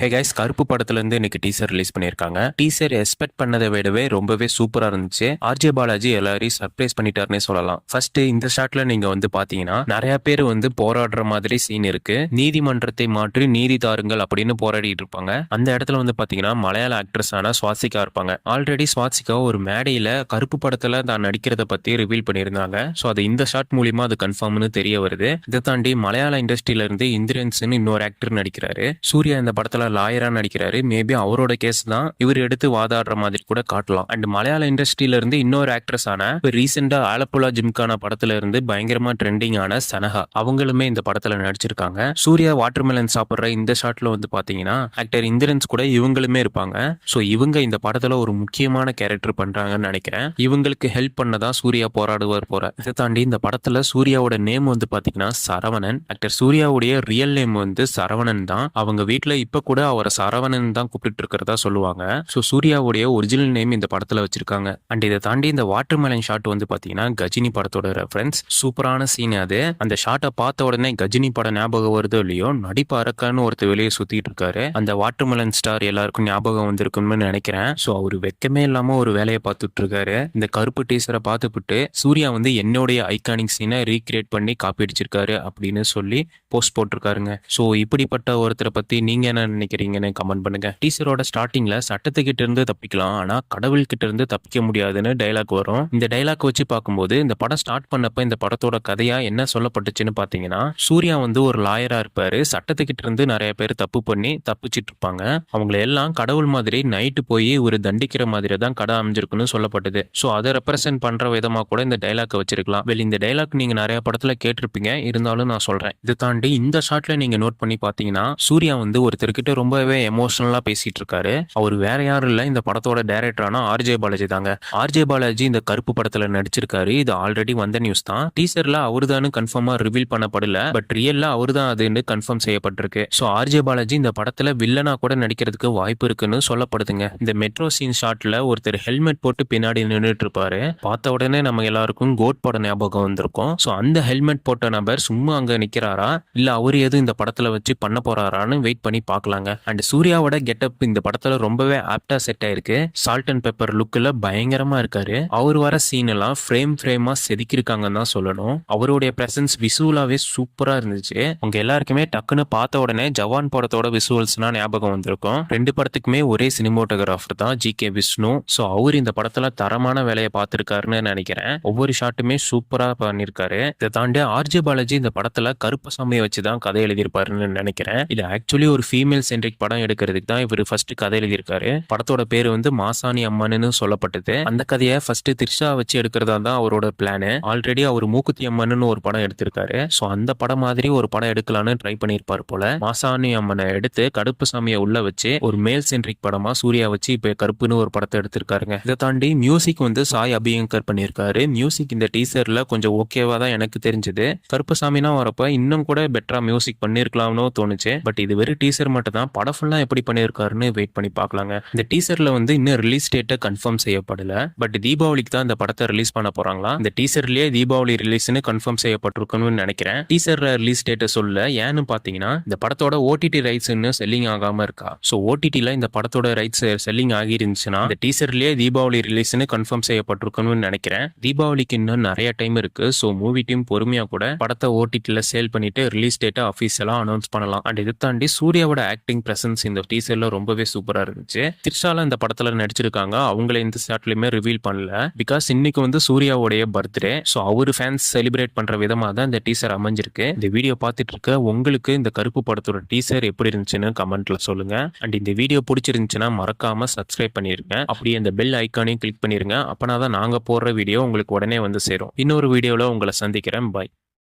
Hey guys, கருப்பு படத்துல இருந்து இன்னைக்கு டீசர் ரிலீஸ் பண்ணியிருக்காங்க. டீசர் எக்ஸ்பெக்ட் பண்ணதை விடவே ரொம்பவே சூப்பரா இருந்துச்சு. ஆர்ஜே பாலாஜி எல்லாரையும் சர்ப்ரைஸ் பண்ணிட்டாருன்னே சொல்லலாம். ஃபர்ஸ்ட் இந்த ஷாட்ல நீங்க பாத்தீங்கன்னா நிறைய பேர் போராடுற மாதிரி சீன் இருக்கு. நீதிமன்றத்தை மாற்றி நீதி தாருங்கள் அப்படின்னு போராடிட்டு இருப்பாங்க. அந்த இடத்துல பாத்தீங்கன்னா மலையாள ஆக்ட்ரஸான சுவாசிகா இருப்பாங்க. ஆல்ரெடி சுவாசிகா ஒரு மேடையில கருப்பு படத்துல தான் நடிக்கிறத பத்தி ரிவீல் பண்ணியிருந்தாங்க. ஸோ அது இந்த ஷாட் மூலியமா அது கன்ஃபார்ம்னு தெரிய வருது. இதை தாண்டி மலையாள இண்டஸ்ட்ரியில இருந்து இந்திரன்ஸ்னு இன்னொரு ஆக்டர் நடிக்கிறாரு. சூர்யா இந்த படத்துல லாயரா நடிக்கிறாரு. மேபி அவரோட கேஸ் தான் இவர் எடுத்து வாதாடுற மாதிரி கூட காட்டலாம். அண்ட் மலையாள இண்டஸ்ட்ரியில இருந்து இன்னொரு ஆக்ட்ரஸ் ஆன ரீசெண்டா ஆலப்புழா ஜிம்கான படத்துல இருந்து பயங்கரமா ட்ரெண்டிங் ஆன சனஹா அவங்களுமே இந்த படத்துல நடிச்சிருக்காங்க. சூர்யா வாட்டர்மெலன் சாப்பிடுற இந்த ஷாட்ல பாத்தீங்கன்னா ஆக்டர் இந்திரன்ஸ் கூட இவங்களுமே இருப்பாங்க. ஸோ இவங்க இந்த படத்துல ஒரு முக்கியமான கேரக்டர் பண்றாங்கன்னு நினைக்கிறேன். இவங்களுக்கு ஹெல்ப் பண்ணதான் சூர்யா போராடுவார் போற. இதை தாண்டி இந்த படத்துல சூர்யாவோட நேம் பாத்தீங்கன்னா சரவணன். ஆக்டர் சூர்யாவுடைய ரியல் நேம் சரவணன் தான். அவங்க வீட்டுல இப்ப கூட அவரை சரவணன் தான் கூப்பிட்டு இருக்கிறதா சொல்லுவாங்க. ஸோ சூர்யாவுடைய ஒரிஜினல் நேம் இந்த படத்துல வச்சிருக்காங்க. அண்ட் இதை தாண்டி இந்த வாட்டர்மெலன் ஷாட் பாத்தீங்கன்னா கஜினி படத்தோட ரெஃபரன்ஸ். சூப்பரான சீன் அது. அந்த ஷாட்டை பார்த்த உடனே கஜினி படம் ஞாபகம் வருதோ இல்லையோ, நடிப்பு அரக்கான்னு ஒருத்தர் வெளியே சுத்திட்டு இருக்காரு. அந்த வாட்டர்மெலன் ஸ்டார் எல்லாருக்கும் ஞாபகம் வந்திருக்கும்னு நினைக்கிறேன். ஸோ அவரு வெக்கமே இல்லாம ஒரு வேலையை பார்த்துட்டு இருக்காரு. இந்த கருப்பு டீசரை பார்த்துவிட்டு சூர்யா என்னுடைய ஐகானிக் சீனை ரீக்ரியேட் பண்ணி காப்பி அடிச்சிருக்காரு அப்படின்னு சொல்லி போஸ்ட் போட்டிருக்காருங்க. ஸோ இப்படிப்பட்ட ஒருத்தரை பத்தி நீங்க என்ன நினைக்கிறீங்கன்னு கமெண்ட் பண்ணுங்க. டீசரோட ஸ்டார்டிங்ல சட்டத்துக்கிட்ட இருந்து தப்பிக்கலாம், ஆனா கடவுள் கிட்ட இருந்து தப்பிக்க முடியாதுன்னு டைலாக் வரும். இந்த டைலாக் வச்சு பார்க்கும்போது இந்த படம் ஸ்டார்ட் பண்ணப்ப இந்த படத்தோட கதையா என்ன சொல்லப்பட்டுச்சுன்னு பாத்தீங்கன்னா, சூர்யா ஒரு லாயரா இருப்பாரு. சட்டத்துக்கிட்ட இருந்து நிறைய பேர் தப்பு பண்ணி தப்பிச்சிட்டு இருப்பாங்க. அவங்களை எல்லாம் கடவுள் மாதிரி நைட்டு போய் ஒரு தண்டிக்கிற மாதிரி தான் கதை அமைஞ்சிருக்குன்னு சொல்லப்பட்டது. ஸோ அதை ரெப்ரசென்ட் பண்ற விதமா கூட இந்த டைலாக் வச்சிருக்கலாம். இந்த டைலாக் நீங்க நிறைய படத்துல கேட்டிருப்பீங்க, இருந்தாலும் நான் சொல்றேன். இது தாண்டி இந்த ஷாட்ல நீங்க நோட் பண்ணி பாத்தீங்கன்னா, சூர்யா ஒருத்தர்கிட்ட ரொம்பவே எமோஷனலா பேசிட்டு இருக்காரு. அவர் வேற யாரும் இல்ல, இந்த படத்தோட டைரக்டரான ஆர்ஜே பாலாஜி தாங்க. ஆர்ஜே பாலாஜி இந்த கருப்பு படத்துல நடிச்சிருக்காரு. இது ஆல்ரெடி வந்த நியூஸ் தான். டீசர்ல அவருதான்னு கன்ஃபார்மா ரிவீல் பண்ணப்படல, பட் ரியல்ல அவர்தான் அதுன்னு கன்ஃபார்ம் செய்யப்பட்டிருக்கு. ஸோ ஆர்ஜே பாலாஜி இந்த படத்துல வில்லனா கூட நடிக்கிறதுக்கு வாய்ப்பு இருக்குன்னு சொல்லப்படுதுங்க. இந்த மெட்ரோ சீன் ஷாட்ல ஒருத்தர் ஹெல்மெட் போட்டு பின்னாடி நின்றுட்டு இருப்பாரு. பார்த்த உடனே நம்ம எல்லாருக்கும் கோட் படம் ஞாபகம் வந்திருக்கும். ஸோ அந்த ஹெல்மெட் போட்ட நபர் சும்மா அங்க நிக்கிறாரா, இல்ல அவர் எதுவும் இந்த படத்துல வச்சு பண்ண போறாரான்னு வெயிட் பண்ணி பார்க்கலாங்க. அண்ட் சூர்யாவோட கெட்டப் இந்த படத்துல ரொம்பவே ஆப்டா செட் ஆயிருக்கு. சால்ட் அண்ட் பெப்பர் லுக்ல பயங்கரமா இருக்காரு. அவர் வர சீன் எல்லாம் ஃப்ரேமா செதுக்கிருக்காங்கன்னு தான் சொல்லணும். அவருடைய பிரசன்ஸ் விசுவலாவே சூப்பரா இருந்துச்சு. உங்க எல்லாருக்குமே டக்குன்னு பார்த்த உடனே ஜவான் படத்தோட விசுவல்ஸ்னா ஞாபகம் வந்திருக்கும். ரெண்டு படத்துக்குமே ஒரே சினிமோட்டோகிராஃபர் தான், ஜி.கே. விஷ்ணு. ஸோ அவர் இந்த படத்துல தரமான வேலையை பார்த்திருக்காருன்னு நினைக்கிறேன். ஒவ்வொரு ஷாட்டுமே சூப்பரா பண்ணிருக்காரு. இதை தாண்டி ஆர்ஜே பாலாஜி இந்த படத்துல கருப்பசாமியை வச்சுதான் கதை எழுதியிருப்பாருன்னு நினைக்கிறேன். இது ஆக்சுவலி ஒரு ஃபீமேல் சென்ட்ரிக் படம் எடுக்கிறதுக்கு தான் இவர் ஃபர்ஸ்ட் கதை எழுதியிருக்காரு. படத்தோட பேரு மாசாணி அம்மன்னு சொல்லப்பட்டது. அந்த கதையை ஃபர்ஸ்ட் திரிஷா வச்சு எடுக்கிறதா தான் அவரோட பிளான். ஆல்ரெடி அவர் மூக்குத்தி அம்மன்னு ஒரு படம் எடுத்திருக்காரு. ஸோ அந்த படம் மாதிரி ஒரு படம் எடுக்கலான்னு ட்ரை பண்ணியிருப்பார் போல. மாசாணி அம்மனை எடுத்து கருப்புசாமியை உள்ள வச்சு ஒரு மேல் சென்ட்ரிக் படமா சூர்யா வச்சு இப்ப கருப்புன்னு ஒரு படத்தை எடுத்திருக்காருங்க. இதை தாண்டி மியூசிக் சாய் அபியங்கர் பண்ணியிருக்காரு. மியூசிக் இந்த டீசர்ல கொஞ்சம் ஓகேவா தான் எனக்கு தெரிஞ்சது. கருப்புசாமினா வரப்ப இன்னும் கூட பெட்டரா மியூசிக் பண்ணிருக்கலாம்னு தோணுச்சு. பட் இது வெறும் டீசர் மட்டும் தான். படம் ஃபுல்லா எப்படி பண்ணியிருக்காருன்னு வெயிட் பண்ணி பார்க்கலாங்க. இந்த டீசர்ல இன்னும் ரிலீஸ் டேட்டை கன்ஃபார்ம் செய்யப்படல. பட் தீபாவளிக்கு தான் இந்த படத்தை ரிலீஸ் பண்ண போறாங்களா. இந்த டீசர்லயே தீபாவளி ரிலீஸ்னு கன்ஃபார்ம் செய்யப்பட்டிருக்குன்னு நினைக்கிறேன். டீசர்ல ரிலீஸ் டேட்டை சொல்ல ஏன்னு பாத்தீங்கன்னா, இந்த படத்தோட ஓடிடி ரைட்ஸ் இன்னும் செல்லிங் ஆகாம இருக்கா. ஸோ ஓடிடில இந்த படத்தோட ரைட்ஸ் செல்லிங் ஆகி இருந்துச்சுன்னா இந்த டீசர்லயே தீபாவளி ரிலீஸ்னு கன்ஃபார்ம் செய்யப்பட்டிருக்குன்னு நினைக்கிறேன். தீபாவளிக்கு இன்னும் நிறைய டைம் இருக்கு. ஸோ மூவி டீம் பொறுமையா கூட படத்தை ஓடிடில சேல் பண்ணிட்டு ரிலீஸ் டேட்டை அஃபீஷியலா அனௌன்ஸ் பண்ணலாம். அண்ட் இதை தாண்டி சூர்யாவோட ஆக்டிங் பிரசன்ஸ் இந்த டீசர்ல ரொம்பவே சூப்பரா இருந்துச்சு. திரிஷால இந்த படத்துல நடிச்சிருக்காங்க. அவங்கள இந்த ஷாட்லயுமே ரிவீல் பண்ணல. பிகாஸ் இன்னைக்கு சூர்யாவுடைய பர்த்டே. ஸோ அவரு ஃபேன்ஸ் செலிப்ரேட் பண்ற விதமா தான் இந்த டீசர் அமைஞ்சிருக்கு. இந்த வீடியோ பார்த்துட்டு இருக்க உங்களுக்கு இந்த கருப்பு படத்தோட டீசர் எப்படி இருந்துச்சுன்னு கமெண்ட்ல சொல்லுங்க. அண்ட் இந்த வீடியோ பிடிச்சிருந்துச்சுன்னா மறக்காம சப்ஸ்கிரைப் பண்ணிருங்க. அப்படியே இந்த பெல் ஐக்கானையும் கிளிக் பண்ணிருங்க. அப்பனா தான் நாங்க போடுற வீடியோ உங்களுக்கு உடனே சேரும். இன்னொரு வீடியோல உங்களை சந்திக்கிறேன். பாய்.